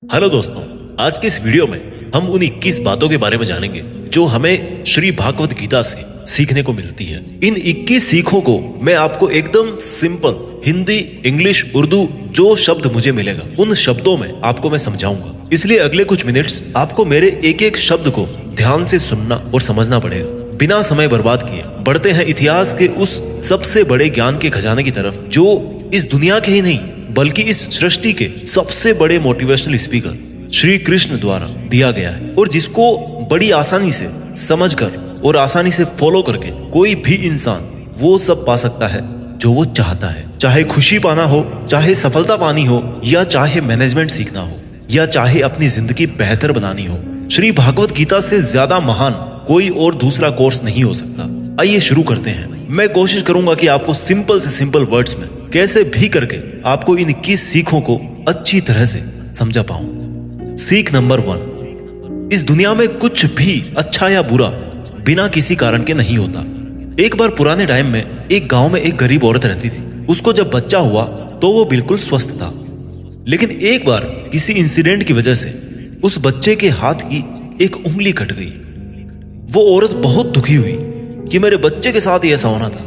Hello दोस्तों, आज के इस वीडियो में हम उन 21 बातों के बारे में जानेंगे जो हमें श्री भागवत गीता से सीखने को मिलती है। इन 21 सीखों को मैं आपको एकदम सिंपल हिंदी, इंग्लिश, उर्दू जो शब्द मुझे मिलेगा उन शब्दों में आपको मैं समझाऊंगा। इसलिए अगले कुछ मिनट्स आपको मेरे एक एक शब्द को ध्यान से सुनना और समझना पड़ेगा। बिना समय बर्बाद किए बढ़ते हैं इतिहास के उस सबसे बड़े ज्ञान के खजाने की तरफ जो इस दुनिया के ही नहीं बल्कि इस सृष्टि के सबसे बड़े मोटिवेशनल स्पीकर श्री कृष्ण द्वारा दिया गया है और जिसको बड़ी आसानी से समझकर और आसानी से फॉलो करके कोई भी इंसान वो सब पा सकता है जो वो चाहता है। चाहे खुशी पाना हो, चाहे सफलता पानी हो, या चाहे मैनेजमेंट सीखना हो, या चाहे अपनी जिंदगी बेहतर बनानी हो, श्री भागवत गीता से ज्यादा महान कोई और दूसरा कोर्स नहीं हो सकता। आइए शुरू करते हैं। मैं कोशिश करूंगा कि आपको सिंपल से सिंपल वर्ड्स में कैसे भी करके आपको इन 21 सीखों को अच्छी तरह से समझा पाऊं। सीख नंबर 1, इस दुनिया में कुछ भी अच्छा या बुरा बिना किसी कारण के नहीं होता। एक बार पुराने टाइम में एक गांव में एक गरीब औरत रहती थी। उसको जब बच्चा हुआ तो वो बिल्कुल स्वस्थ था, लेकिन एक बार किसी इंसिडेंट की वजह से उस बच्चे के हाथ की एक उंगली कट गई। वो औरत बहुत दुखी हुई कि मेरे बच्चे के साथ ही ऐसा होना था,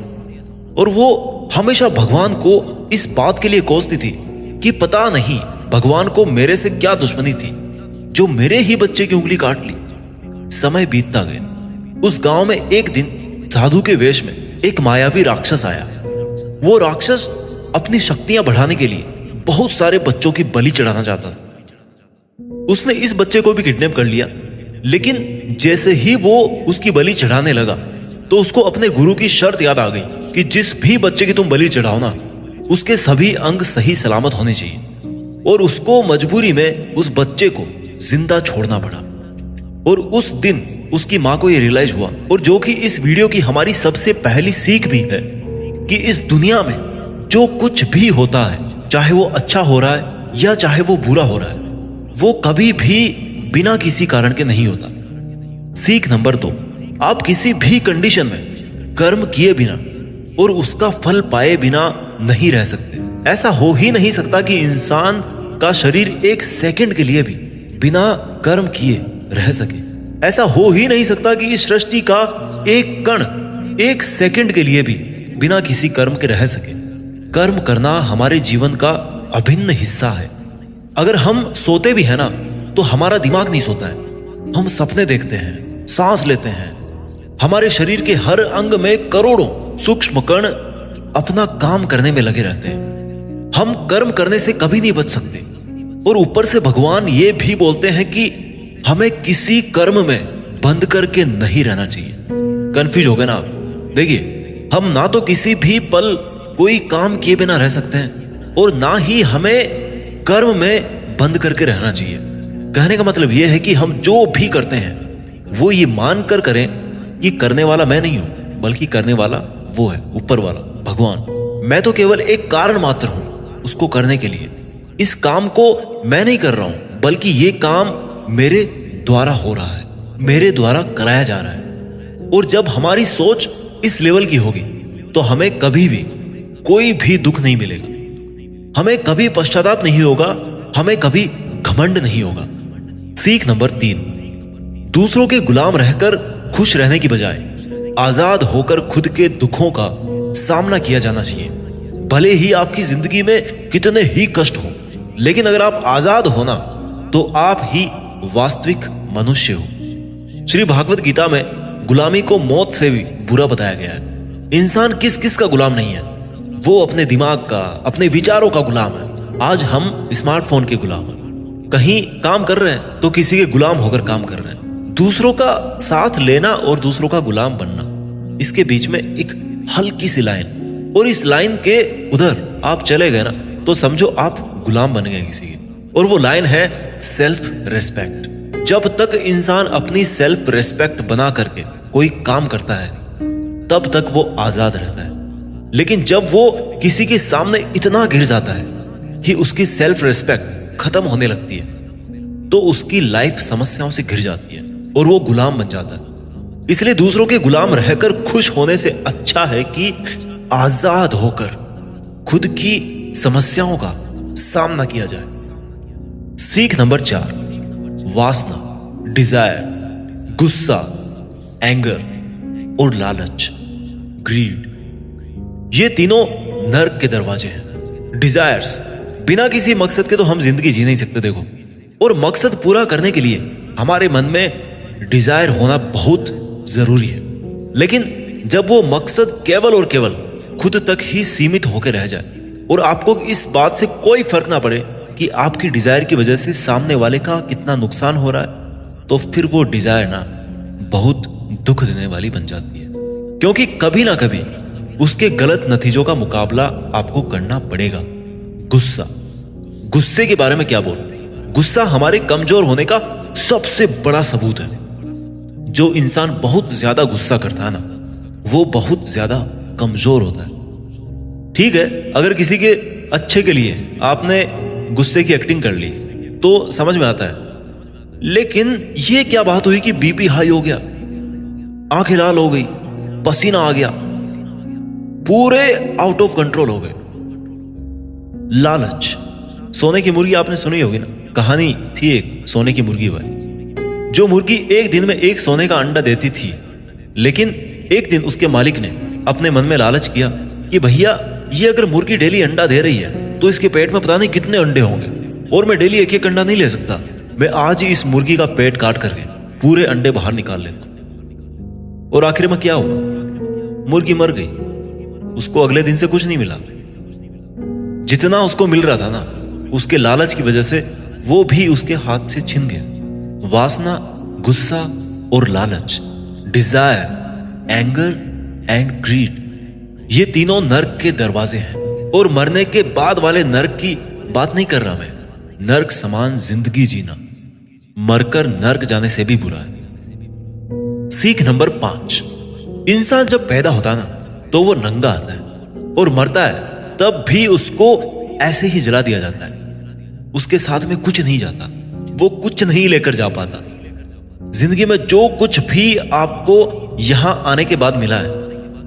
और वो हमेशा भगवान को इस बात के लिए कोसती थी कि पता नहीं भगवान को मेरे से क्या दुश्मनी थी जो मेरे ही बच्चे की उंगली काट ली। समय बीतता गया। उस गांव में एक दिन साधु के वेश में एक मायावी राक्षस आया। वो राक्षस अपनी शक्तियां बढ़ाने के लिए बहुत सारे बच्चों की बलि चढ़ाना चाहता था। उसने इस बच्चे को भी किडनैप कर लिया, लेकिन जैसे ही वो उसकी बलि चढ़ाने लगा तो उसको अपने गुरु की शर्त याद आ गई कि जिस भी बच्चे की तुम बलि चढ़ाओ ना, उसके सभी अंग सही सलामत होने चाहिए, और उसको मजबूरी में उस बच्चे को जिंदा छोड़ना पड़ा। और उस दिन उसकी मां को यह रियलाइज हुआ, और जो कि इस वीडियो की हमारी सबसे पहली सीख भी है, कि इस दुनिया में जो कुछ भी होता है, चाहे वो अच्छा हो रहा है या चाहे वो बुरा हो रहा है, वो कभी भी बिना किसी कारण के नहीं होता। सीख नंबर 2, आप किसी भी कंडीशन में कर्म किए बिना और उसका फल पाए बिना नहीं रह सकते। ऐसा हो ही नहीं सकता कि इंसान का शरीर एक सेकंड के लिए भी बिना कर्म किए रह सके। ऐसा हो ही नहीं सकता कि इस सृष्टि का एक कण एक सेकंड के लिए भी बिना किसी कर्म के रह सके। कर्म करना हमारे जीवन का अभिन्न हिस्सा है। अगर हम सोते भी है ना, तो हमारा दिमाग नहीं सोता है। हम सपने देखते हैं, सांस लेते हैं। हमारे शरीर के हर अंग में करोड़ों सूक्ष्म कण अपना काम करने में लगे रहते हैं। हम कर्म करने से कभी नहीं बच सकते, और ऊपर से भगवान ये भी बोलते हैं कि हमें किसी कर्म में बंद करके नहीं रहना चाहिए। कंफ्यूज हो गए ना आप? देखिए, हम ना तो किसी भी पल कोई काम किए बिना रह सकते हैं, और ना ही हमें कर्म में बंद करके रहना चाहिए। कहने का मतलब यह है कि हम जो भी करते हैं वो ये मानकर करें कि करने वाला मैं नहीं हूं, बल्कि करने वाला वो है, ऊपर वाला भगवान। मैं तो केवल एक कारण मात्र हूं उसको करने के लिए। इस काम को मैं नहीं कर रहा हूं, बल्कि ये काम मेरे द्वारा हो रहा है, मेरे द्वारा कराया जा रहा है। और जब हमारी सोच इस लेवल की होगी तो हमें कभी भी कोई भी दुख नहीं मिलेगा, हमें कभी पश्चाताप नहीं होगा, हमें कभी घमंड नहीं होगा। सीख नंबर 3, दूसरों के गुलाम रहकर खुश रहने की बजाय आजाद होकर खुद के दुखों का सामना किया जाना चाहिए। भले ही आपकी जिंदगी में कितने ही कष्ट हो, लेकिन अगर आप आजाद हो ना, तो आप ही वास्तविक मनुष्य हो। श्री भागवत गीता में गुलामी को मौत से भी बुरा बताया गया है। इंसान किस किस का गुलाम नहीं है? वो अपने दिमाग का, अपने विचारों का गुलाम है। आज हम स्मार्टफोन के गुलाम हैं। कहीं काम कर रहे हैं तो किसी के गुलाम होकर काम कर रहे हैं। दूसरों का साथ लेना और दूसरों का गुलाम बनना, इसके बीच में एक हल्की सी लाइन, और इस लाइन के उधर आप चले गए ना, तो समझो आप गुलाम बन गए किसी के। और वो लाइन है सेल्फ रेस्पेक्ट। जब तक इंसान अपनी सेल्फ रेस्पेक्ट बना करके कोई काम करता है, तब तक वो आजाद रहता है। लेकिन जब वो किसी के सामने इतना गिर जाता है कि उसकी सेल्फ रेस्पेक्ट खत्म होने लगती है, तो उसकी लाइफ समस्याओं से घिर जाती है और वो गुलाम बन जाता है। इसलिए दूसरों के गुलाम रहकर खुश होने से अच्छा है कि आजाद होकर खुद की समस्याओं का सामना किया जाए। सीख नंबर 4, वासना, डिजायर, गुस्सा, एंगर और लालच, ग्रीड। ये तीनों नर्क के दरवाजे हैं। डिजायर्स, बिना किसी मकसद के तो हम जिंदगी जी नहीं सकते। देखो, और मकसद पूरा करने के लिए हमारे मन में डिजायर होना बहुत जरूरी है। लेकिन जब वो मकसद केवल और केवल खुद तक ही सीमित होकर रह जाए और आपको इस बात से कोई फर्क ना पड़े कि आपकी डिजायर की वजह से सामने वाले का कितना नुकसान हो रहा है, तो फिर वो डिजायर ना बहुत दुख देने वाली बन जाती है। क्योंकि कभी ना कभी उसके गलत नतीजों का मुकाबला आपको करना पड़ेगा। गुस्सा, गुस्से के बारे में क्या बोल, गुस्सा हमारे कमजोर होने का सबसे बड़ा सबूत है। जो इंसान बहुत ज्यादा गुस्सा करता है ना, वो बहुत ज्यादा कमजोर होता है। ठीक है, अगर किसी के अच्छे के लिए आपने गुस्से की एक्टिंग कर ली तो समझ में आता है, लेकिन ये क्या बात हुई कि बीपी हाई हो गया, आंखें लाल हो गई, पसीना आ गया, पूरे आउट ऑफ कंट्रोल हो गए। लालच, सोने की मुर्गी आपने सुनी होगी ना, कहानी थी एक सोने की मुर्गी वाली। जो मुर्गी एक दिन में एक सोने का अंडा देती थी, लेकिन एक दिन उसके मालिक ने अपने मन में लालच किया कि भैया ये अगर मुर्गी डेली अंडा दे रही है तो इसके पेट में पता नहीं कितने अंडे होंगे, और मैं डेली एक एक अंडा नहीं ले सकता, मैं आज ही इस मुर्गी का पेट काट करके पूरे अंडे बाहर निकाल लेता। और आखिर में क्या हुआ, मुर्गी मर गई। उसको अगले दिन से कुछ नहीं मिला। जितना उसको मिल रहा था ना, उसके लालच की वजह से वो भी उसके हाथ से छिन गया। वासना, गुस्सा और लालच, डिजायर, एंगर एंड ग्रीड, ये तीनों नर्क के दरवाजे हैं। और मरने के बाद वाले नर्क की बात नहीं कर रहा मैं, नर्क समान जिंदगी जीना मरकर नर्क जाने से भी बुरा है। सीख नंबर 5, इंसान जब पैदा होता ना तो वो नंगा आता है, और मरता है तब भी उसको ऐसे ही जला दिया जाता है। उसके साथ में कुछ नहीं जाता, वो कुछ नहीं लेकर जा पाता। जिंदगी में जो कुछ भी आपको यहां आने के बाद मिला है,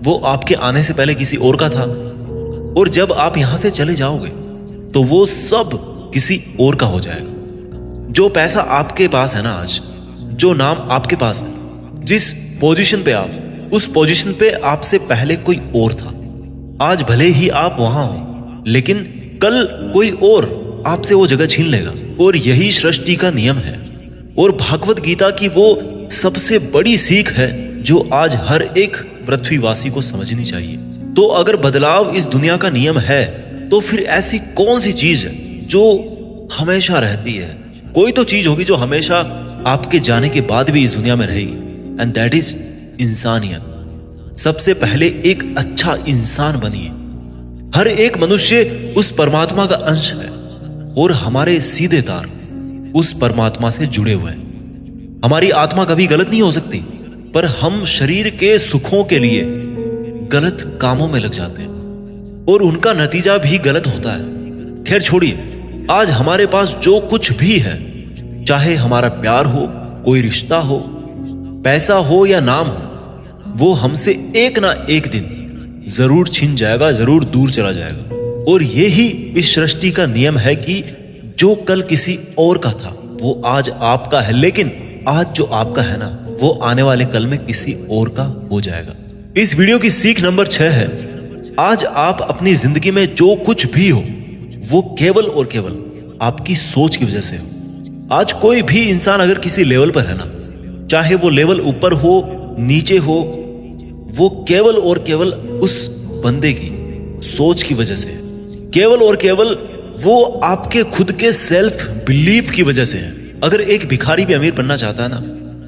वो आपके आने से पहले किसी और का था, और जब आप यहां से चले जाओगे तो वो सब किसी और का हो जाएगा। जो पैसा आपके पास है ना आज, जो नाम आपके पास है, जिस पोजीशन पे आप, उस पोजीशन पे आपसे पहले कोई और था। आज भले ही आप वहां हो, लेकिन कल कोई और आपसे वो जगह छीन लेगा। और यही सृष्टि का नियम है, और भागवत गीता की वो सबसे बड़ी सीख है जो आज हर एक पृथ्वीवासी को समझनी चाहिए। तो अगर बदलाव इस दुनिया का नियम है, तो फिर ऐसी कौन सी चीज है जो हमेशा रहती है? कोई तो चीज होगी जो हमेशा आपके जाने के बाद भी इस दुनिया में रहेगी, एंड दैट इज इंसानियत। सबसे पहले एक अच्छा इंसान बनिए। हर एक मनुष्य उस परमात्मा का अंश है, और हमारे सीधे तार उस परमात्मा से जुड़े हुए हैं। हमारी आत्मा कभी गलत नहीं हो सकती, पर हम शरीर के सुखों के लिए गलत कामों में लग जाते हैं, और उनका नतीजा भी गलत होता है। खैर छोड़िए, आज हमारे पास जो कुछ भी है, चाहे हमारा प्यार हो, कोई रिश्ता हो, पैसा हो या नाम हो, वो हमसे एक ना एक दिन जरूर छिन जाएगा, जरूर दूर चला जाएगा। और यही इस सृष्टि का नियम है कि जो कल किसी और का था वो आज आपका है, लेकिन आज जो आपका है ना, वो आने वाले कल में किसी और का हो जाएगा। इस वीडियो की सीख नंबर 6 है, आज आप अपनी जिंदगी में जो कुछ भी हो, वो केवल और केवल आपकी सोच की वजह से हो। आज कोई भी इंसान अगर किसी लेवल पर है ना, चाहे वो लेवल ऊपर हो नीचे हो, वो केवल और केवल उस बंदे की सोच की वजह से है। केवल और केवल वो आपके खुद के सेल्फ बिलीफ की वजह से है। अगर एक भिखारी भी अमीर बनना चाहता है ना,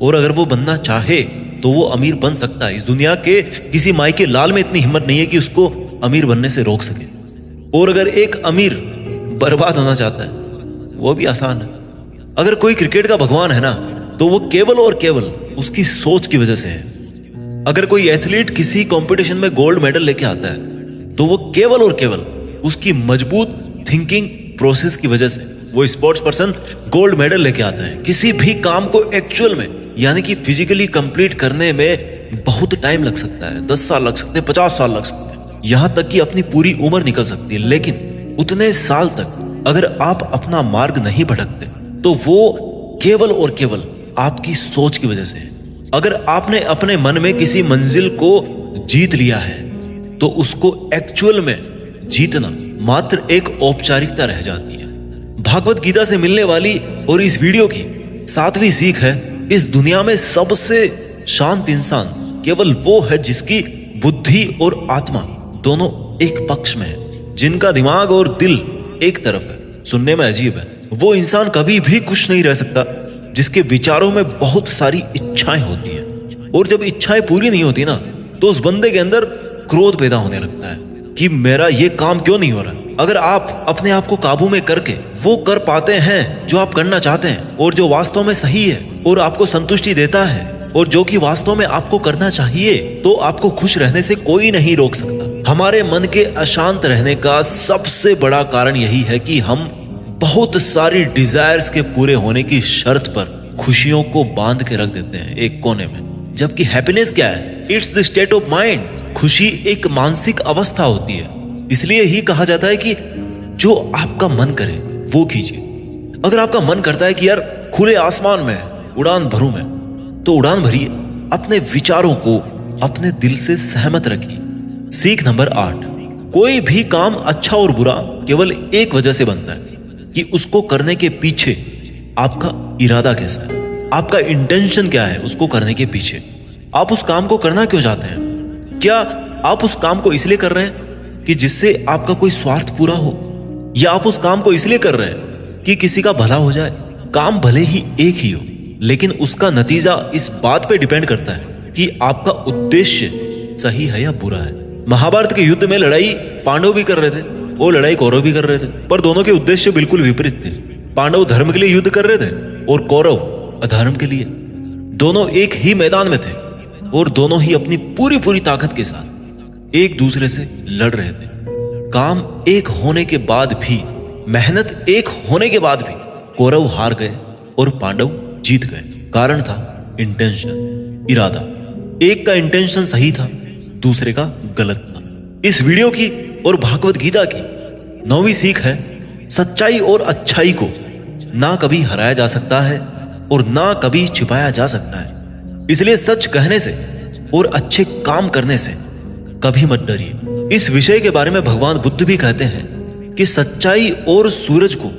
और अगर वो बनना चाहे तो वो अमीर बन सकता है। इस दुनिया के किसी माई के लाल में इतनी हिम्मत नहीं है कि उसको अमीर बनने से रोक सके। और अगर एक अमीर बर्बाद होना चाहता है, वो भी आसान है। अगर कोई क्रिकेट का भगवान है ना, तो वो केवल और केवल उसकी सोच की वजह से है। अगर कोई एथलीट किसी कंपटीशन में गोल्ड मेडल लेके आता है, तो वो केवल और केवल उसकी मजबूत थिंकिंग प्रोसेस की वजह से वो स्पोर्ट्स पर्सन गोल्ड मेडल लेके आता है। किसी भी काम को एक्चुअल में यानी कि फिजिकली कंप्लीट करने में बहुत टाइम लग सकता है, 10 साल लग सकते हैं, 50 साल लग सकते हैं, यहां तक कि अपनी पूरी उम्र निकल सकती है। लेकिन उतने साल तक अगर आप अपना मार्ग नहीं भटकते, तो वो केवल और केवल आपकी सोच की वजह से है। अगर आपने अपने मन में किसी मंजिल को जीत लिया है तो उसको एक्चुअल में जीतना मात्र एक औपचारिकता रह जाती है। भागवत गीता से मिलने वाली और इस वीडियो की 7वीं सीख है, इस दुनिया में सबसे शांत इंसान केवल वो है जिसकी बुद्धि और आत्मा दोनों एक पक्ष में है, जिनका दिमाग और दिल एक तरफ है। सुनने में अजीब है, वो इंसान कभी भी खुश नहीं रह सकता जिसके विचारों में बहुत सारी इच्छाएं होती हैं, और जब इच्छाएं पूरी नहीं होती ना तो उस बंदे के अंदर क्रोध पैदा होने लगता है कि मेरा ये काम क्यों नहीं हो रहा। अगर आप अपने आप को काबू में करके वो कर पाते हैं जो आप करना चाहते हैं और जो वास्तव में सही है और आपको संतुष्टि देता है और जो कि वास्तव में आपको करना चाहिए, तो आपको खुश रहने से कोई नहीं रोक सकता। हमारे मन के अशांत रहने का सबसे बड़ा कारण यही है कि हम बहुत सारी डिजायर्स के पूरे होने की शर्त पर खुशियों को बांध के रख देते हैं एक कोने में। जबकि हैप्पीनेस क्या है? It's the state of mind. खुशी एक मानसिक अवस्था होती है। इसलिए ही कहा जाता है कि जो आपका मन करे वो कीजिए। अगर आपका मन करता है कि यार खुले आसमान में उड़ान भरूं मैं, तो उड़ान भरिए। अपने विचारों को अपने दिल से सहमत रखिए। सीख नंबर 8, कोई भी काम अच्छा और बुरा केवल एक वजह से बनता है कि उसको करने के पीछे आपका इरादा कैसा है, आपका इंटेंशन क्या है। उसको करने के पीछे आप उस काम को करना क्यों चाहते हैं? क्या आप उस काम को इसलिए कर रहे हैं कि जिससे आपका कोई स्वार्थ पूरा हो, या आप उस काम को इसलिए कर रहे हैं कि किसी का भला हो जाए? काम भले ही एक ही हो, लेकिन उसका नतीजा इस बात पे डिपेंड करता है कि आपका उद्देश्य सही है या बुरा है। महाभारत के युद्ध में लड़ाई पांडव भी कर रहे थे और लड़ाई कौरव भी कर रहे थे, पर दोनों के उद्देश्य बिल्कुल विपरीत थे। पांडव धर्म के लिए युद्ध कर रहे थे और कौरव अधर्म के लिए। दोनों एक ही मैदान में थे और दोनों ही अपनी पूरी पूरी ताकत के साथ एक दूसरे से लड़ रहे थे। काम एक होने के बाद भी, मेहनत एक होने के बाद भी कौरव हार गए और पांडव जीत गए। कारण था इंटेंशन, इरादा। एक का इंटेंशन सही था, दूसरे का गलत था। इस वीडियो की और भागवत गीता की 9वीं सीख है, सच्चाई और अच्छाई को ना कभी हराया जा सकता है और ना कभी छिपाया जा सकता है। इसलिए सच कहने से और अच्छे काम करने से कभी मत डरिए। इस विषय के बारे में भगवान बुद्ध भी कहते हैं कि सच्चाई और सूरज को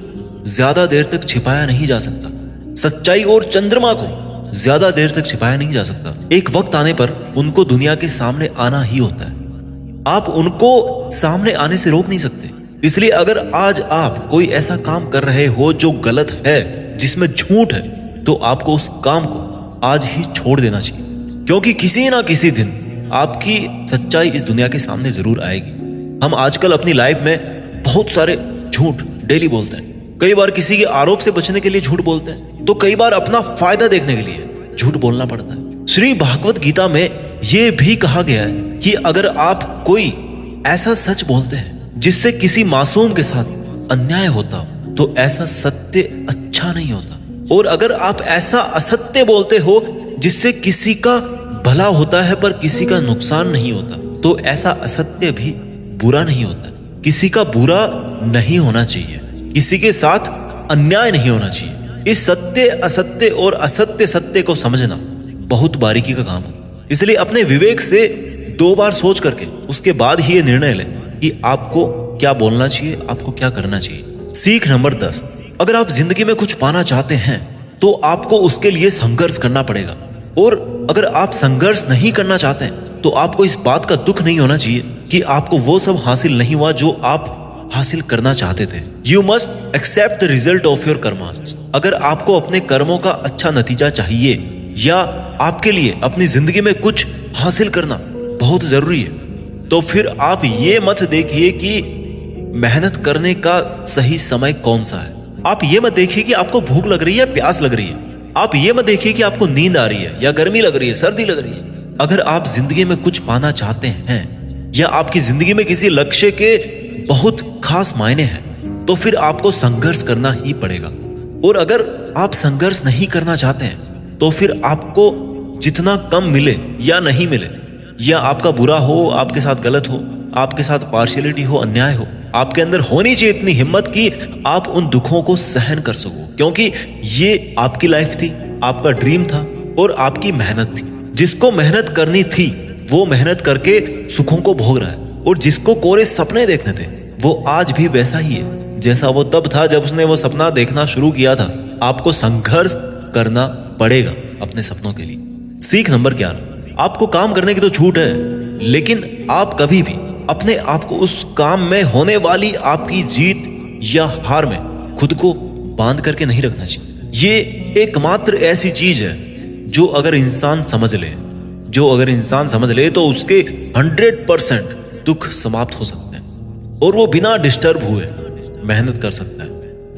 ज्यादा देर तक छिपाया नहीं जा सकता, सच्चाई और चंद्रमा को ज्यादा देर तक छिपाया नहीं जा सकता। एक वक्त आने पर उनको दुनिया के सामने आना ही होता है। आप उनको सामने आने से रोक नहीं सकते। इसलिए अगर आज आप कोई ऐसा काम कर रहे हो जो गलत है, जिसमें झूठ है, तो आपको उस काम को आज ही छोड़ देना चाहिए, क्योंकि किसी ना किसी दिन आपकी सच्चाई इस दुनिया के सामने जरूर आएगी। हम आजकल अपनी लाइफ में बहुत सारे झूठ डेली बोलते हैं। कई बार किसी के आरोप से बचने के लिए झूठ बोलते हैं, तो कई बार अपना फायदा देखने के लिए झूठ बोलना पड़ता है। श्री भागवत गीता में यह भी कहा गया है कि अगर आप कोई ऐसा सच बोलते हैं जिससे किसी मासूम के साथ अन्याय होता हो, तो ऐसा सत्य अच्छा नहीं होता। और अगर आप ऐसा असत्य बोलते हो जिससे किसी का भला होता है पर किसी का नुकसान नहीं होता, तो ऐसा असत्य भी बुरा नहीं होता। किसी का बुरा नहीं होना चाहिए, किसी के साथ अन्याय नहीं होना चाहिए। इस सत्य असत्य और असत्य सत्य को समझना बहुत बारीकी का काम है। इसलिए अपने विवेक से 2 बार सोच करके उसके बाद ही ये निर्णय लें कि आपको क्या बोलना चाहिए, आपको क्या करना चाहिए। सीख नंबर 10, अगर आप जिंदगी में कुछ पाना चाहते हैं तो आपको उसके लिए संघर्ष करना पड़ेगा। और अगर आप संघर्ष नहीं करना चाहते हैं तो आपको इस बात का दुख नहीं होना चाहिए कि आपको वो सब हासिल नहीं हुआ जो आप हासिल करना चाहते थे। You must accept the result of your karmas. अगर आपको अपने कर्मों का अच्छा नतीजा चाहिए या आपके लिए अपनी जिंदगी में कुछ हासिल करना बहुत जरूरी है, तो फिर आप ये मत देखिए कि मेहनत करने का सही समय कौन सा है। आप ये मत देखिए कि आपको भूख लग रही है, प्यास लग रही है। आप ये मत देखिए कि आपको नींद आ रही है या गर्मी लग रही है, सर्दी लग रही है। अगर आप जिंदगी में कुछ पाना चाहते हैं या आपकी जिंदगी में किसी लक्ष्य के बहुत खास मायने हैं, तो फिर आपको संघर्ष करना ही पड़ेगा। और अगर आप संघर्ष नहीं करना चाहते हैं तो फिर आपको जितना कम मिले या नहीं मिले, या आपका बुरा हो, आपके साथ गलत हो, आपके साथ पार्शियलिटी हो, अन्याय हो, आपके अंदर होनी चाहिए इतनी हिम्मत कि आप उन दुखों को सहन कर सको, क्योंकि ये आपकी लाइफ थी, आपका ड्रीम था और आपकी मेहनत थी। जिसको मेहनत करनी थी वो मेहनत करके सुखों को भोग रहा है, और जिसको कोरे सपने देखने थे वो आज भी वैसा ही है जैसा वो तब था जब उसने वो सपना देखना शुरू किया था। आपको संघर्ष करना पड़ेगा अपने सपनों के लिए। सीख नंबर 11, आपको काम करने की तो छूट है, लेकिन आप कभी भी अपने आप को उस काम में होने वाली आपकी जीत या हार में खुद को बांध करके नहीं रखना चाहिए। ये एकमात्र ऐसी चीज है जो अगर इंसान समझ ले तो उसके 100% दुख समाप्त हो सकते हैं और वो बिना डिस्टर्ब हुए मेहनत कर सकता है,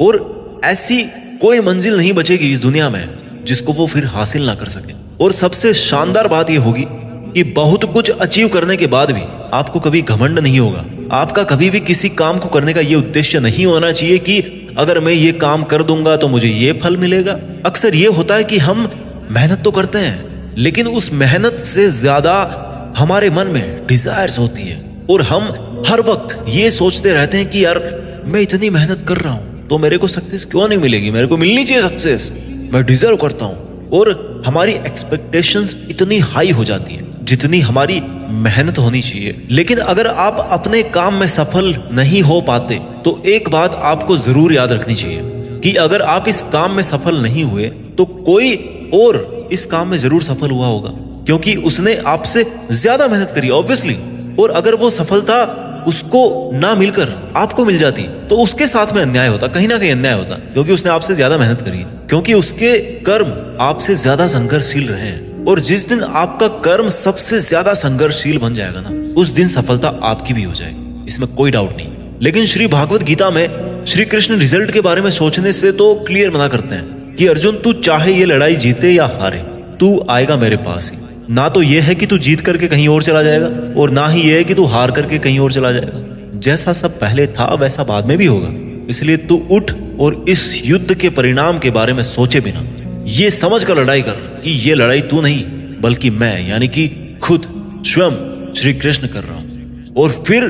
और ऐसी कोई मंजिल नहीं बचेगी इस दुनिया में जिसको वो फिर हासिल ना कर सके। और सबसे शानदार बात यह होगी कि बहुत कुछ अचीव करने के बाद भी आपको कभी घमंड नहीं होगा। आपका कभी भी किसी काम को करने का ये उद्देश्य नहीं होना चाहिए कि अगर मैं ये काम कर दूंगा तो मुझे ये फल मिलेगा। अक्सर ये होता है कि हम मेहनत तो करते हैं, लेकिन उस मेहनत से ज्यादा हमारे मन में डिजायर्स होती है, और हम हर वक्त ये सोचते रहते हैं कि यार मैं इतनी मेहनत कर रहा हूं तो मेरे को सक्सेस क्यों नहीं मिलेगी, मेरे को मिलनी चाहिए सक्सेस, मैं डिजर्व करता हूं। और हमारी एक्सपेक्टेशंस इतनी हाई हो जाती है जितनी हमारी मेहनत होनी चाहिए। लेकिन अगर आप अपने काम में सफल नहीं हो पाते तो एक बात आपको जरूर याद रखनी चाहिए कि अगर आप इस काम में सफल नहीं हुए तो कोई और इस काम में जरूर सफल हुआ होगा, क्योंकि उसने आपसे ज्यादा मेहनत करी ऑब्वियसली। और अगर वो सफलता उसको ना मिलकर आपको मिल जाती तो उसके साथ में अन्याय होता, कहीं ना कहीं अन्याय होता, क्योंकि उसने आपसे ज्यादा मेहनत करी, क्योंकि उसके कर्म आपसे ज्यादा संघर्षशील रहे हैं। और जिस दिन आपका कर्म सबसे ज्यादा संघर्षशील बन जाएगा ना, उस दिन सफलता आपकी भी हो जाएगी, इसमें कोई डाउट नहीं। लेकिन श्री भागवत गीता में श्री कृष्ण रिजल्ट के बारे में सोचने से तो क्लियर मना करते हैं कि अर्जुन तू चाहे ये लड़ाई जीते या हारे, तू आएगा मेरे पास ही। ना तो ये है कि तू जीत करके कहीं और चला जाएगा, और ना ही ये है कि तू हार करके कहीं और चला जाएगा। जैसा सब पहले था वैसा बाद में भी होगा। इसलिए तू उठ और इस युद्ध के परिणाम के बारे में सोचे बिना ये समझ कर लड़ाई कर कि ये लड़ाई तू नहीं बल्कि मैं, यानी कि खुद स्वयं श्री कृष्ण कर रहा हूं। और फिर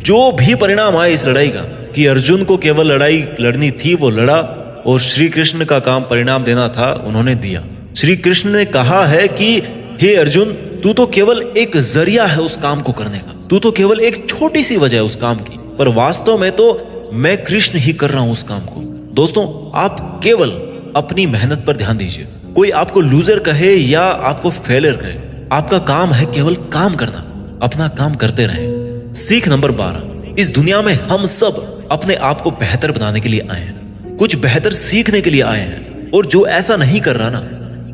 जो भी परिणाम आए इस लड़ाई का, कि अर्जुन को केवल लड़ाई लड़नी थी वो लड़ा, और श्री कृष्ण का काम परिणाम देना था उन्होंने दिया। श्री कृष्ण ने कहा है कि हे अर्जुन, तू तो केवल एक जरिया है उस काम को करने का, तू तो केवल एक छोटी सी वजह है उस काम की, पर वास्तव में तो मैं कृष्ण ही कर रहा हूं उस काम को। दोस्तों, आप केवल अपनी मेहनत पर ध्यान दीजिए। कोई आपको लूजर कहे या आपको फेलियर कहे, आपका काम है केवल काम करना, अपना काम करते रहें। सीख नंबर 12, इस दुनिया में हम सब अपने आप को बेहतर बनाने के लिए आए हैं, कुछ बेहतर सीखने के लिए आए हैं, और जो ऐसा नहीं कर रहा ना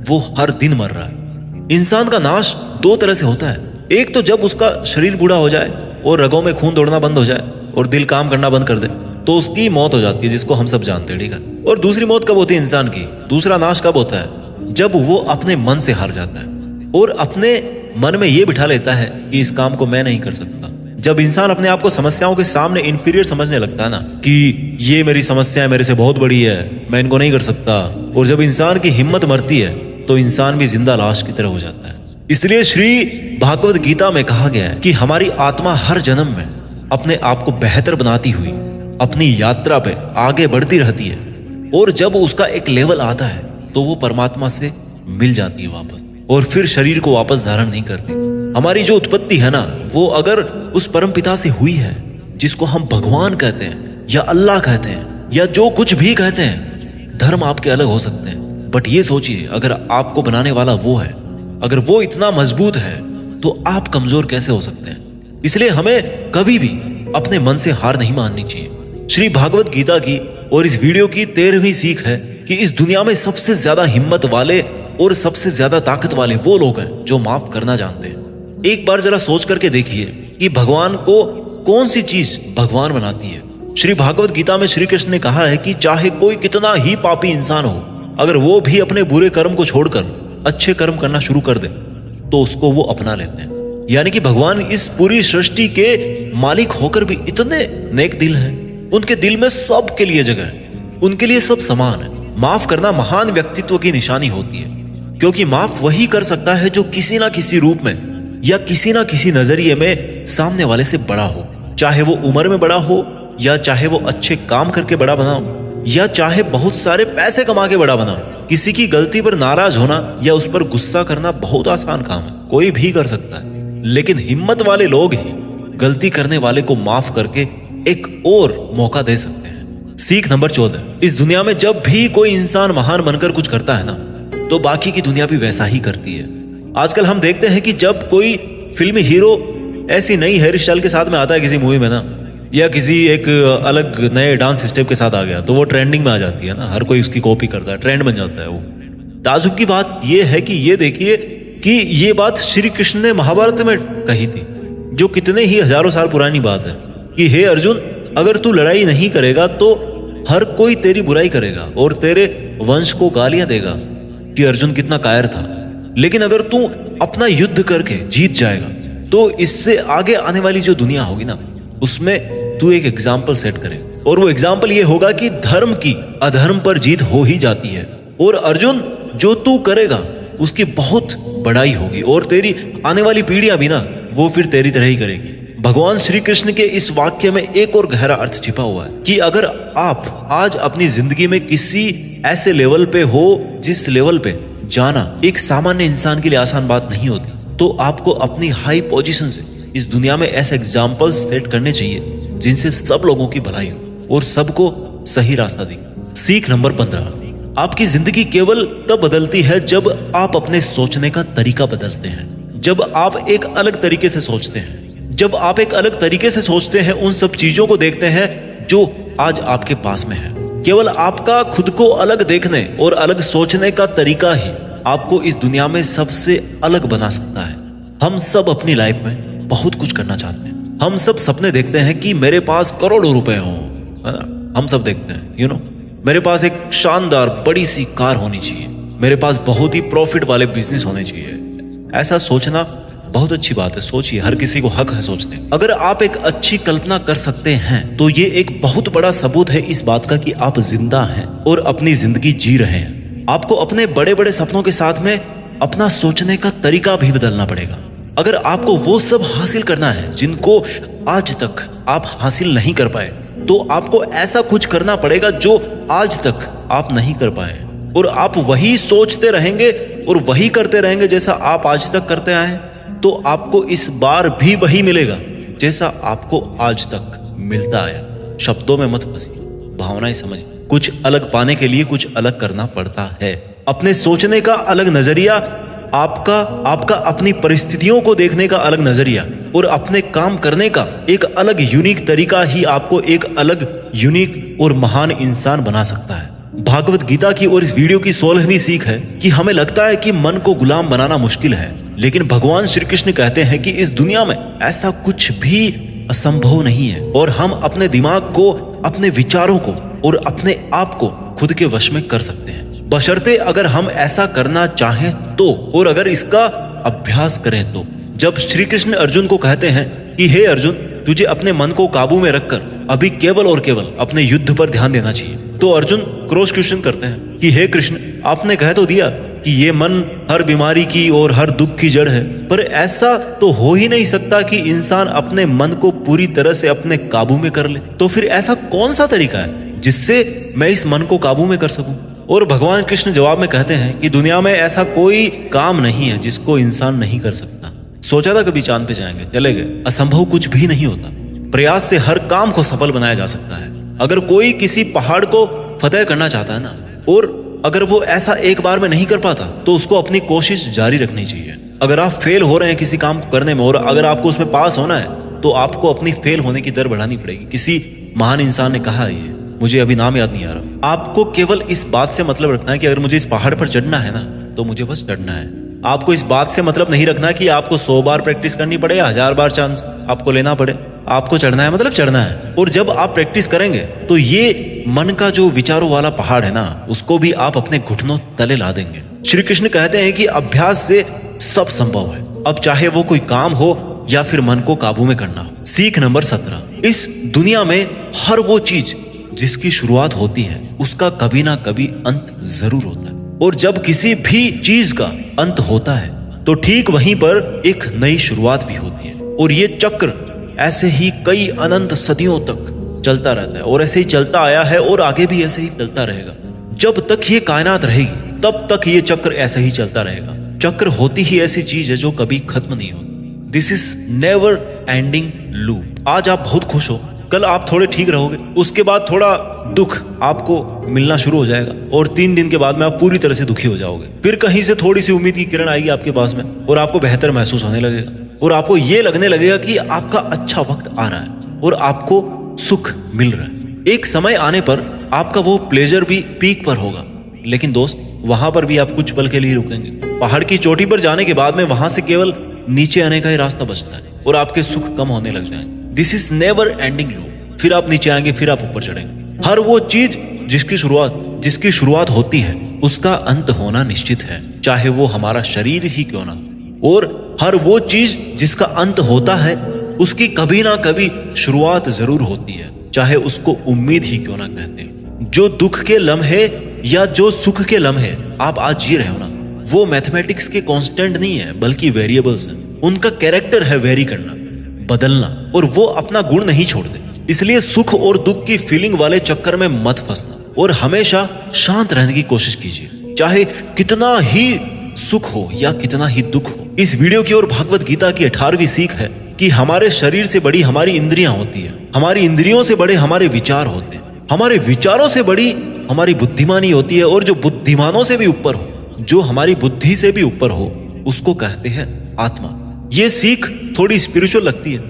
वो हर दिन मर रहा है। इंसान का नाश दो तरह से होता है, एक तो जब उसका शरीर बूढ़ा हो जाए और रगों में खून दौड़ना बंद हो जाए और दिल काम करना बंद कर दे तो उसकी मौत हो जाती है, जिसको हम सब जानते हैं, ठीक है। और दूसरी मौत कब होती है इंसान की, दूसरा नाश कब होता है, जब वो अपने मन से हार जाता है और अपने मन में ये बिठा लेता है कि इस काम को मैं नहीं कर सकता। जब इंसान अपने आप को समस्याओं के सामने इंफीरियर समझने लगता है ना कि ये मेरी समस्या मेरे से बहुत बड़ी है, मैं इनको नहीं कर सकता, और जब इंसान की हिम्मत मरती है तो इंसान भी जिंदा लाश की तरह हो जाता है। इसलिए श्री भागवत गीता में कहा गया है कि हमारी आत्मा हर जन्म में अपने आप को बेहतर बनाती हुई अपनी यात्रा पे आगे बढ़ती रहती है, और जब उसका एक लेवल आता है तो वो परमात्मा से मिल जाती है वापस, और फिर शरीर को वापस धारण नहीं करती। हमारी जो उत्पत्ति है ना वो अगर उस परम पिता से हुई है, जिसको हम भगवान कहते हैं या अल्लाह कहते हैं या जो कुछ भी कहते हैं, धर्म आपके अलग हो सकते हैं, बट ये सोचिए अगर आपको बनाने वाला वो है, अगर वो इतना मजबूत है तो आप कमजोर कैसे हो सकते हैं। इसलिए हमें कभी भी अपने मन से हार नहीं माननी चाहिए। श्री भागवत गीता की और इस वीडियो की 13वीं सीख है कि इस दुनिया में सबसे ज्यादा हिम्मत वाले और सबसे ज्यादा ताकत वाले वो लोग हैं जो माफ करना जानते हैं। एक बार जरा सोच करके देखिए कि भगवान को कौन सी चीज भगवान बनाती है। श्री भागवत गीता में श्री कृष्ण ने कहा है कि चाहे कोई कितना ही पापी इंसान हो, अगर वो भी अपने बुरे कर्म को छोड़कर अच्छे कर्म करना शुरू कर दे तो उसको वो अपना लेते हैं। यानी कि भगवान इस पूरी सृष्टि के मालिक होकर भी इतने नेक दिल हैं, उनके दिल में सब के लिए जगह है, उनके लिए सब समान है। माफ करना महान व्यक्तित्व की निशानी होती है, क्योंकि माफ वही कर सकता है जो किसी ना किसी रूप में या किसी ना किसी नजरिए में सामने वाले से बड़ा हो, चाहे वो उम्र में बड़ा हो या चाहे वो अच्छे काम करके बड़ा बनाओ, या चाहे बहुत सारे पैसे कमा के बड़ा बनाओ, किसी की गलती पर नाराज होना या उस पर गुस्सा करना बहुत आसान काम है, कोई भी कर सकता है। लेकिन हिम्मत वाले लोग ही गलती करने वाले को माफ करके एक और मौका दे सकते हैं। सीख नंबर 14, इस दुनिया में जब भी कोई इंसान महान बनकर कुछ करता है ना, तो बाकी की दुनिया भी वैसा ही करती है। आजकल हम देखते हैं कि जब कोई फिल्मी हीरो ऐसी नई हेयर स्टाइल के साथ में आता है किसी मूवी में ना, या किसी एक अलग नए डांस स्टेप के साथ आ गया, तो वो ट्रेंडिंग में आ जाती है ना, हर कोई उसकी कॉपी करता है, ट्रेंड बन जाता है वो। ताजुब की बात यह है कि ये देखिए कि ये बात श्री कृष्ण ने महाभारत में कही थी, जो कितने ही हजारों साल पुरानी बात है कि हे अर्जुन, अगर तू लड़ाई नहीं करेगा तो हर कोई तेरी बुराई करेगा और तेरे वंश को गालियां देगा कि अर्जुन कितना कायर था। लेकिन अगर तू अपना युद्ध करके जीत जाएगा तो इससे आगे आने वाली जो दुनिया होगी ना, उसमें तू एक एग्जाम्पल सेट करे, और वो एग्जाम्पल ये होगा कि धर्म की अधर्म पर जीत हो ही जाती है। और अर्जुन, जो तू करेगा उसकी बहुत बड़ाई होगी और तेरी आने वाली पीढ़ियां भी ना, वो फिर तेरी तरह ही करेगी। भगवान श्री कृष्ण के इस वाक्य में एक और गहरा अर्थ छिपा हुआ है कि अगर आप आज अपनी जिंदगी में किसी ऐसे लेवल पे हो जिस लेवल पे जाना एक सामान्य इंसान के लिए आसान बात नहीं होती, तो आपको अपनी हाई पोजीशन से इस दुनिया में ऐसे एग्जाम्पल्स सेट करने चाहिए जिनसे सब लोगों की भलाई हो और सबको सही रास्ता दिखे। सीख नंबर 15, आपकी जिंदगी केवल तब बदलती है जब आप अपने सोचने का तरीका बदलते हैं, जब आप एक अलग तरीके से सोचते हैं, जब आप एक अलग तरीके से सोचते हैं, उन सब चीजों को देखते हैं जो आज आपके पास में है। केवल आपका खुद को अलग देखने और अलग सोचने का तरीका ही आपको इस दुनिया में सबसे अलग बना सकता है। हम सब अपनी लाइफ में बहुत कुछ करना चाहते हैं, हम सब सपने देखते हैं कि मेरे पास करोड़ों रुपए हों, है ना, हम सब देखते हैं, मेरे पास एक शानदार बड़ी सी कार होनी चाहिए, मेरे पास बहुत ही प्रॉफिट वाले बिजनेस होने चाहिए। ऐसा सोचना बहुत अच्छी बात है, सोचिए, हर किसी को हक है सोचने। अगर आप एक अच्छी कल्पना कर सकते हैं तो ये एक बहुत बड़ा सबूत है इस बात का कि आप जिंदा हैं और अपनी जिंदगी जी रहे हैं। आपको अपने बड़े बड़े सपनों के साथ में अपना सोचने का तरीका भी बदलना पड़ेगा। अगर आपको वो सब हासिल करना है जिनको आज तक आप हासिल नहीं कर पाए, तो आपको ऐसा कुछ करना पड़ेगा जो आज तक आप नहीं कर पाए, और आप वही सोचते रहेंगे और वही करते रहेंगे जैसा आप आज तक करते आए हैं, तो आपको इस बार भी वही मिलेगा जैसा आपको आज तक मिलता आया। शब्दों में मत फंसिए, भावनाएं समझिए। कुछ अलग पाने के लिए कुछ अलग करना पड़ता है। अपने सोचने का अलग नजरिया, आपका अपनी परिस्थितियों को देखने का अलग नजरिया और अपने काम करने का एक अलग यूनिक तरीका ही आपको एक अलग यूनिक और महान इंसान बना सकता है। भागवत गीता की और इस वीडियो की 16वीं सीख है कि हमें लगता है कि मन को गुलाम बनाना मुश्किल है, लेकिन भगवान श्री कृष्ण कहते हैं कि इस दुनिया में ऐसा कुछ भी असंभव नहीं है, और हम अपने दिमाग को, अपने विचारों को और अपने आप को खुद के वश में कर सकते हैं, बशर्ते अगर हम ऐसा करना चाहें तो, और अगर इसका अभ्यास करें तो। जब श्री कृष्ण अर्जुन को कहते हैं कि हे अर्जुन, तुझे अपने मन को काबू में रखकर अभी केवल और केवल अपने युद्ध पर ध्यान देना चाहिए, तो अर्जुन क्रॉस क्वेश्चन करते हैं कि हे कृष्ण, आपने कह तो दिया कि ये मन हर बीमारी की और हर दुख की जड़ है, पर ऐसा तो हो ही नहीं सकता कि इंसान अपने मन को पूरी तरह से अपने काबू में कर ले। तो फिर ऐसा कौन सा तरीका है जिससे मैं इस मन को काबू में कर सकूं? और भगवान कृष्ण जवाब में कहते हैं कि दुनिया में ऐसा कोई काम नहीं है जिसको इंसान नहीं कर सकता। सोचा था कभी चांद पे जाएंगे, चले गए। असंभव कुछ भी नहीं होता, प्रयास से हर काम को सफल बनाया जा सकता है। अगर कोई किसी पहाड़ को फतेह करना चाहता है ना, और अगर वो ऐसा एक बार में नहीं कर पाता, तो उसको अपनी कोशिश जारी रखनी चाहिए। अगर आप फेल हो रहे हैं किसी काम को करने में और अगर आपको उसमें पास होना है, तो आपको अपनी फेल होने की दर बढ़ानी पड़ेगी। किसी महान इंसान ने कहा, ये मुझे अभी नाम याद नहीं आ रहा, आपको केवल इस बात से मतलब रखना है कि अगर मुझे इस पहाड़ पर चढ़ना है ना, तो मुझे बस चढ़ना है। आपको इस बात से मतलब नहीं रखना कि आपको 100 बार प्रैक्टिस करनी पड़े या 1000 बार चांस आपको लेना पड़े। आपको चढ़ना है मतलब चढ़ना है, और जब आप प्रैक्टिस करेंगे तो ये मन का जो विचारों वाला पहाड़ है ना, उसको भी आप अपने घुटनों तले ला देंगे। श्री कृष्ण कहते हैं कि अभ्यास से सब संभव है, अब चाहे वो कोई काम हो या फिर मन को काबू में करना हो। सीख नंबर 17, इस दुनिया में हर वो चीज जिसकी शुरुआत होती है उसका कभी ना कभी अंत जरूर होता है, और जब किसी भी चीज का अंत होता है तो ठीक वहीं पर एक नई शुरुआत भी होती है, और ये चक्र ऐसे ही कई अनंत सदियों तक चलता रहता है और ऐसे ही चलता आया है और आगे भी ऐसे ही चलता रहेगा। जब तक ये कायनात रहेगी तब तक ये चक्र ऐसा ही चलता रहेगा। चक्र होती ही ऐसी चीज है जो कभी खत्म नहीं होती। This is never ending loop. आज आप बहुत खुश हो, कल आप थोड़े ठीक रहोगे, उसके बाद थोड़ा दुख आपको मिलना शुरू हो जाएगा और 3 दिन के बाद में आप पूरी तरह से दुखी हो जाओगे। फिर कहीं से थोड़ी सी उम्मीद की किरण आएगी आपके पास में और आपको बेहतर महसूस होने लगेगा और आपको ये लगने लगेगा कि आपका अच्छा वक्त आ रहा है और आपको सुख मिल रहा है। एक समय आने पर आपका वो प्लेजर भी पीक पर होगा, लेकिन दोस्त वहां पर भी आप कुछ पल के लिए रुकेंगे। पहाड़ की चोटी पर जाने के बाद में वहां से केवल नीचे आने का ही रास्ता बचता है और आपके सुख कम होने लग जाएंगे। This is never ending loop. फिर आप नीचे आएंगे, फिर आप ऊपर चढ़ेंगे। हर वो चीज जिसकी शुरुआत होती है उसका अंत होना निश्चित है, चाहे वो हमारा शरीर ही क्यों ना। और हर वो चीज जिसका अंत होता है उसकी कभी ना कभी शुरुआत जरूर होती है, चाहे उसको उम्मीद ही क्यों ना कहते हैं। जो दुख के लम्हे या जो सुख के लम्हे आप आज जी रहे हो ना, वो मैथमेटिक्स के कांस्टेंट नहीं है बल्कि वेरिएबल्स हैं। उनका कैरेक्टर है वेरी करना, बदलना, और वो अपना गुण नहीं छोड़ते। इसलिए सुख और दुख की फीलिंग वाले चक्कर में मत फंसना और हमेशा शांत रहने की कोशिश कीजिए, चाहे कितना ही सुख हो या कितना ही दुख हो। इस वीडियो की ओर भागवत गीता की 18वीं सीख है कि हमारे शरीर से बड़ी हमारी इंद्रियां होती है, हमारी इंद्रियों से बड़े हमारे विचार होते हैं, हमारे विचारों से बड़ी हमारी बुद्धिमानी होती है, और जो बुद्धिमानों से भी ऊपर हो, जो हमारी बुद्धि से भी ऊपर हो, उसको कहते हैं आत्मा। ये सीख थोड़ी स्पिरिचुअल लगती है,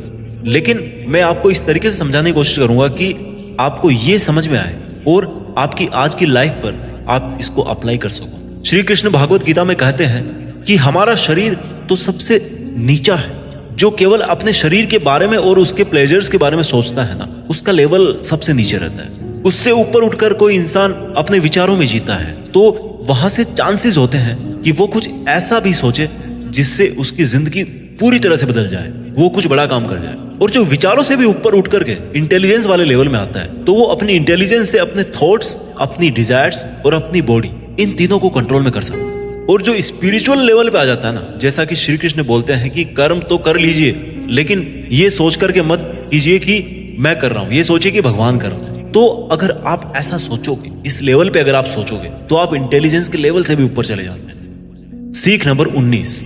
लेकिन मैं आपको इस तरीके से समझाने की कोशिश करूंगा कि आपको ये समझ में आए और आपकी आज की लाइफ पर आप इसको अप्लाई कर सको। श्री कृष्ण भागवत गीता में कहते हैं कि हमारा शरीर तो सबसे नीचा है। जो केवल अपने शरीर के बारे में और उसके प्लेजर्स के बारे में सोचता है ना, उसका लेवल सबसे नीचे रहता है। उससे ऊपर उठकर कोई इंसान अपने विचारों में जीता है तो वहां से चांसेस होते हैं कि वो कुछ ऐसा भी सोचे जिससे उसकी जिंदगी पूरी तरह से बदल जाए, वो कुछ बड़ा काम कर जाए। और जो विचारों से भी ऊपर उठ करके इंटेलिजेंस वाले लेवल में आता है तो वो अपनी इंटेलिजेंस से अपने थॉट्स, अपनी डिजायर्स और अपनी बॉडी, इन तीनों को कंट्रोल में कर सकता है। और जो स्पिरिचुअल लेवल पे आ जाता है ना, जैसा कि श्री कृष्ण बोलते हैं कि कर्म तो कर लीजिए, लेकिन ये सोच करके मत कीजिए कि मैं कर रहा हूं, ये सोचिए कि भगवान कर रहे हैं। तो अगर आप ऐसा सोचोगे, इस लेवल पे अगर आप सोचोगे, तो आप इंटेलिजेंस के लेवल से भी ऊपर चले जाते हैं। सीख नंबर 19,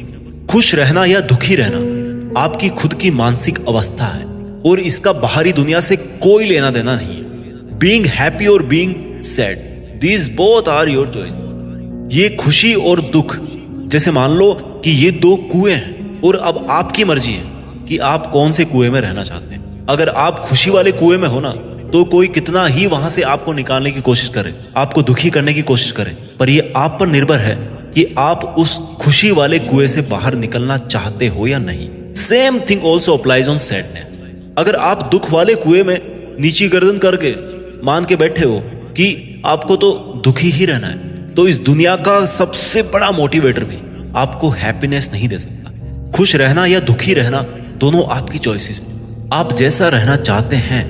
खुश रहना या दुखी रहना आपकी खुद की मानसिक अवस्था है और इसका बाहरी दुनिया से कोई लेना देना नहीं है। बीइंग हैप्पी और being sad, these both are your choice. ये खुशी और दुख, जैसे मान लो कि ये 2 कुएं हैं और अब आपकी मर्जी है कि आप कौन से कुएं में रहना चाहते हैं। अगर आप खुशी वाले कुएं में हो ना, तो कोई कितना ही वहां से आपको निकालने की कोशिश करे, आपको दुखी करने की कोशिश करे, पर ये आप पर निर्भर है कि आप उस खुशी वाले कुएं से बाहर निकलना चाहते हो या नहीं। Same thing also applies on sadness. अगर आप दुख वाले कुएं में नीची गर्दन करके मान के बैठे हो कि आपको तो दुखी ही रहना है, तो इस दुनिया का सबसे बड़ा मोटिवेटर भी आपको हैप्पीनेस नहीं दे सकता। खुश रहना या दुखी रहना दोनों आपकी चॉइसेस है। आप जैसा रहना चाहते हैं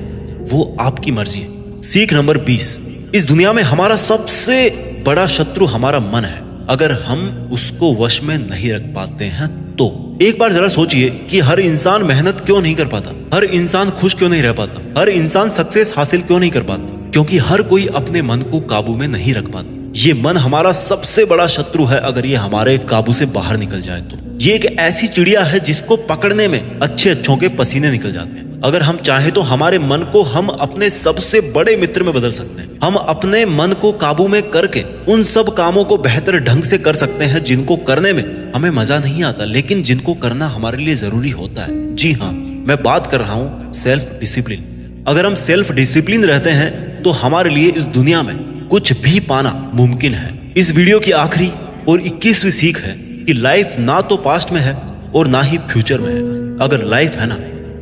वो आपकी मर्जी है। सीख नंबर 20, इस दुनिया में हमारा सबसे बड़ा शत्रु हमारा मन है। अगर हम उसको वश में नहीं रख पाते हैं तो एक बार जरा सोचिए कि हर इंसान मेहनत क्यों नहीं कर पाता, हर इंसान खुश क्यों नहीं रह पाता, हर इंसान सक्सेस हासिल क्यों नहीं कर पाता, क्योंकि हर कोई अपने मन को काबू में नहीं रख पाता। ये मन हमारा सबसे बड़ा शत्रु है। अगर ये हमारे काबू से बाहर निकल जाए तो ये एक ऐसी चिड़िया है जिसको पकड़ने में अच्छों के पसीने निकल जाते हैं। अगर हम चाहे तो हमारे मन को हम अपने सबसे बड़े मित्र में बदल सकते हैं। हम अपने मन को काबू में करके उन सब कामों को बेहतर ढंग से कर सकते हैं जिनको करने में हमें मजा नहीं आता, लेकिन जिनको करना हमारे लिए जरूरी होता है। जी हाँ, मैं बात कर रहा हूँ सेल्फ डिसिप्लिन। अगर हम सेल्फ डिसिप्लिन रहते हैं तो हमारे लिए इस दुनिया में कुछ भी पाना मुमकिन है। इस वीडियो की आखिरी और 21वीं सीख है कि लाइफ ना तो पास्ट में है और ना ही फ्यूचर में है। अगर लाइफ है ना,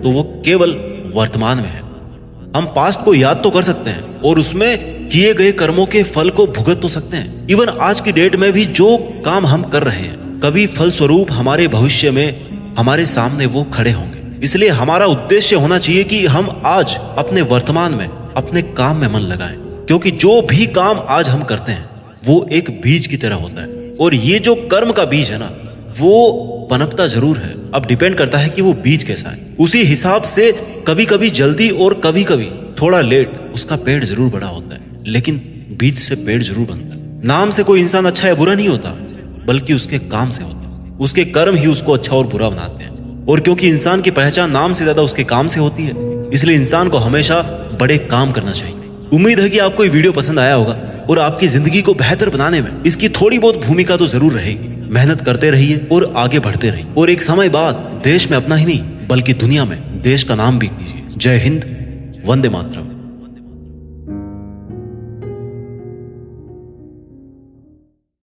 तो वो केवल वर्तमान में है। हम पास्ट को याद तो कर सकते हैं और उसमें किए गए कर्मों के फल को भुगत तो सकते हैं। इवन आज की डेट में भी जो काम हम कर रहे हैं, कभी फलस्वरूप हमारे भविष्य में हमारे सामने वो खड़े होंगे। इसलिए हमारा उद्देश्य होना चाहिए कि हम आज अपने वर्तमान में अपने काम में मन लगाएं, क्योंकि जो भी काम आज हम करते हैं वो एक बीज की तरह होता है, और ये जो कर्म का बीज है ना, वो पनपता जरूर है। अब डिपेंड करता है कि वो बीज कैसा है। उसी हिसाब से कभी कभी जल्दी और कभी कभी थोड़ा लेट उसका पेड़ जरूर बड़ा होता है, लेकिन बीज से पेड़ जरूर बनता है। नाम से कोई इंसान अच्छा या बुरा नहीं होता, बल्कि उसके काम से होता है। उसके कर्म ही उसको अच्छा और बुरा बनाते हैं। और क्योंकि इंसान की पहचान नाम से ज्यादा उसके काम से होती है, इसलिए इंसान को हमेशा बड़े काम करना चाहिए। उम्मीद है कि आपको ये वीडियो पसंद आया होगा और आपकी जिंदगी को बेहतर बनाने में इसकी थोड़ी बहुत भूमिका तो जरूर रहेगी। मेहनत करते रहिए और आगे बढ़ते रहिए, और एक समय बाद देश में अपना ही नहीं बल्कि दुनिया में देश का नाम भी कीजिए। जय हिंद, वंदे मातरम।